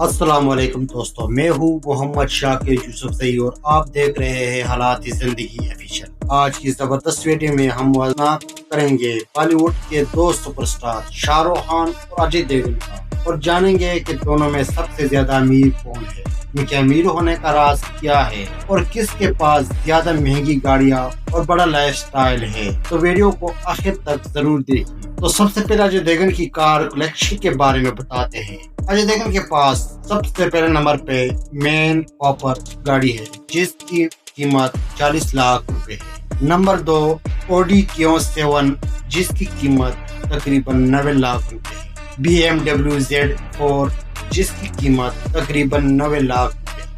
السلام علیکم دوستو، میں ہوں محمد شاکر یوسف زئی اور آپ دیکھ رہے ہیں حالات زندگی آفیشیل۔ آج کی زبردست ویڈیو میں ہم موازنہ کریں گے بالی ووڈ کے دو سپر سٹار شاہ رخ خان اور اجے دیوگن کا، اور جانیں گے کہ دونوں میں سب سے زیادہ امیر کون ہے، ان کے امیر ہونے کا راز کیا ہے اور کس کے پاس زیادہ مہنگی گاڑیاں اور بڑا لائف سٹائل ہے۔ تو ویڈیو کو آخر تک ضرور دیکھیے۔ تو سب سے پہلے اجے دیوگن کی کار کلیکشن کے بارے میں بتاتے ہیں۔ اجے دیوگن کے پاس سب سے پہلے نمبر پہ مین کوپر گاڑی ہے جس کی قیمت 40 لاکھ روپے ہے۔ نمبر 2 اوڈی Q7 جس کی قیمت تقریباً 90 لاکھ روپے ہے۔ BMW Z4 جس کی قیمت تقریباً 90 لاکھ روپے ہے۔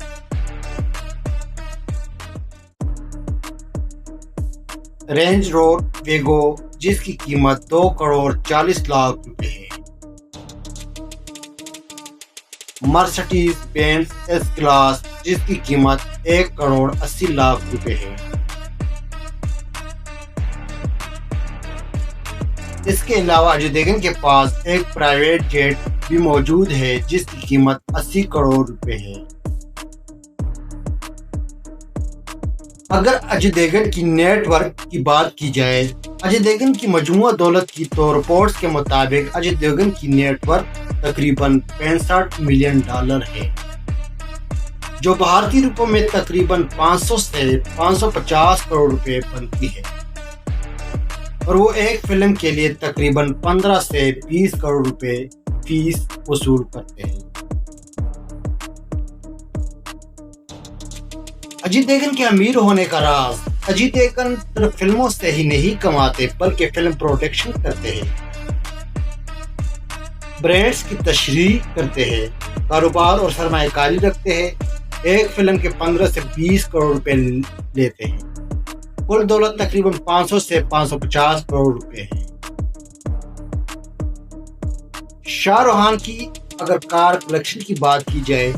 رینج روور ویگو جس کی قیمت 2 کروڑ 40 لاکھ روپے ہے۔ مرسڈیز بینز ایس کلاس جس کی قیمت 1 کروڑ 80 لاکھ روپے ہے۔ اس کے علاوہ اجے دیوگن کے پاس ایک پرائیویٹ جیٹ بھی موجود ہے جس کی قیمت 80 کروڑ روپے ہے۔ اگر اجے دیوگن کی نیٹ ورتھ کی بات کی جائے، اجے دیوگن کی مجموعہ دولت کی تو رپورٹس کے مطابق اجے دیوگن کی نیٹ ورتھ تقریباً 65 ملین ڈالر ہے، جو بھارتی روپوں میں تقریباً 500 سے 550 کروڑ روپے بنتی ہے، اور وہ ایک فلم کے لیے تقریباً 15 سے 20 کروڑ روپے فیس وصول کرتے ہیں۔ اجے دیوگن کے امیر ہونے کا راز: اجے دیوگن صرف فلموں سے ہی نہیں کماتے بلکہ فلم پروڈکشن کرتے ہیں، برانڈز کی تشہیر کرتے ہیں، کاروبار اور سرمایہ کاری رکھتے ہیں۔ ایک فلم کے 15 سے 20 کروڑ روپے لیتے ہیں۔ کل دولت تقریباً 500 سے 550 کروڑ روپے ہے۔ شاہ رخ خان کی اگر کار کلیکشن کی بات کی جائے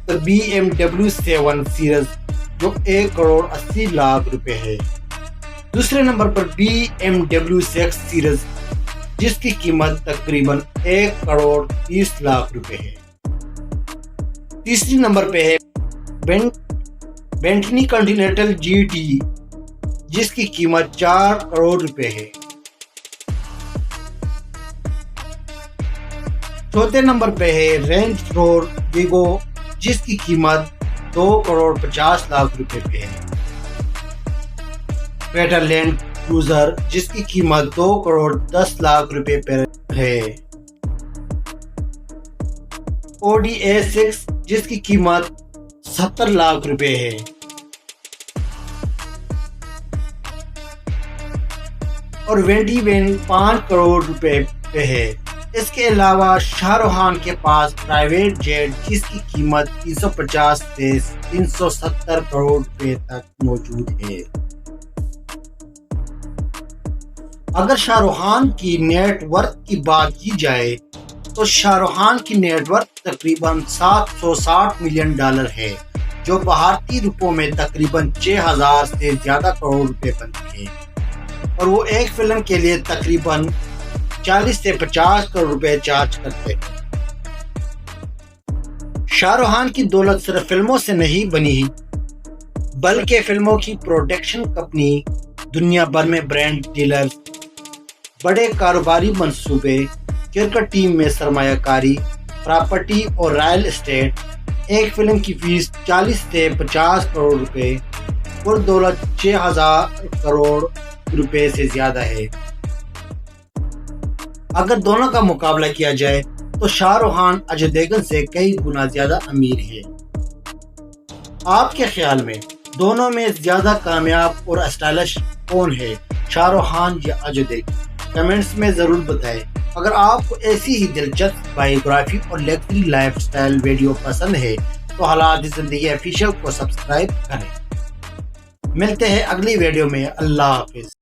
تو BMW 7 سیریز جو 1 کروڑ 80 لاکھ روپے ہے۔ دوسرے نمبر پر BMW 6 سیریز جس کی قیمت تقریباً 1 کروڑ 30 لاکھ روپے ہے۔ تیسری نمبر پہ ہے بینٹلی کنٹیننٹل GT جس کی قیمت 4 کروڑ روپے ہے۔ چوتھے نمبر پہ ہے رینج روور ویگو جس کی قیمت 2 کروڑ 50 لاکھ روپے پہ ہے۔ پیٹر لینڈ کروزر جس کی قیمت 2 کروڑ 10 لاکھ روپے پر ہے۔ Audi A6 جس کی قیمت 70 لاکھ روپے ہے۔ اور وینڈی وین 5 کروڑ روپے پہ ہے۔ اس کے علاوہ شاہ رخ خان کے پاس پرائیویٹ جیٹ جس کی قیمت 350 سے 370 کروڑ روپے تک موجود ہے۔ اگر شاہ رخ خان کی نیٹ ورتھ کی بات کی جائے تو شاہ رخ خان کی نیٹ ورتھ تقریباً 760 ملین ڈالر ہے، جو بھارتی روپوں میں تقریباً 6000 سے زیادہ کروڑ روپے بنتی ہے، اور وہ ایک فلم کے لیے تقریباً 40 سے 50 کروڑ روپے چارج کرتے ہیں۔ شاہ رخ خان کی دولت صرف فلموں سے نہیں بنی بلکہ فلموں کی پروڈکشن کمپنی، دنیا بھر میں برانڈ ڈیلرز، بڑے کاروباری منصوبے، کرکٹ ٹیم میں سرمایہ کاری، پراپرٹی اور رائل اسٹیٹ۔ ایک فلم کی فیس 40 سے 50 کروڑ روپے، کل دولت 6000 کروڑ روپے سے زیادہ ہے۔ اگر دونوں کا مقابلہ کیا جائے تو شاہ رخ خان اجے دیوگن سے کئی گنا زیادہ امیر ہے۔ آپ کے خیال میں دونوں میں زیادہ کامیاب اور اسٹائلش کون ہے، شاہ رخ خان یا اجے دیوگن؟ کمنٹس میں ضرور بتائیں۔ اگر آپ کو ایسی ہی دلچسپ بایوگرافی اور لگژری لائف سٹائل ویڈیو پسند ہے تو حالات زندگی آفیشیل کو سبسکرائب کریں۔ ملتے ہیں اگلی ویڈیو میں۔ اللہ حافظ۔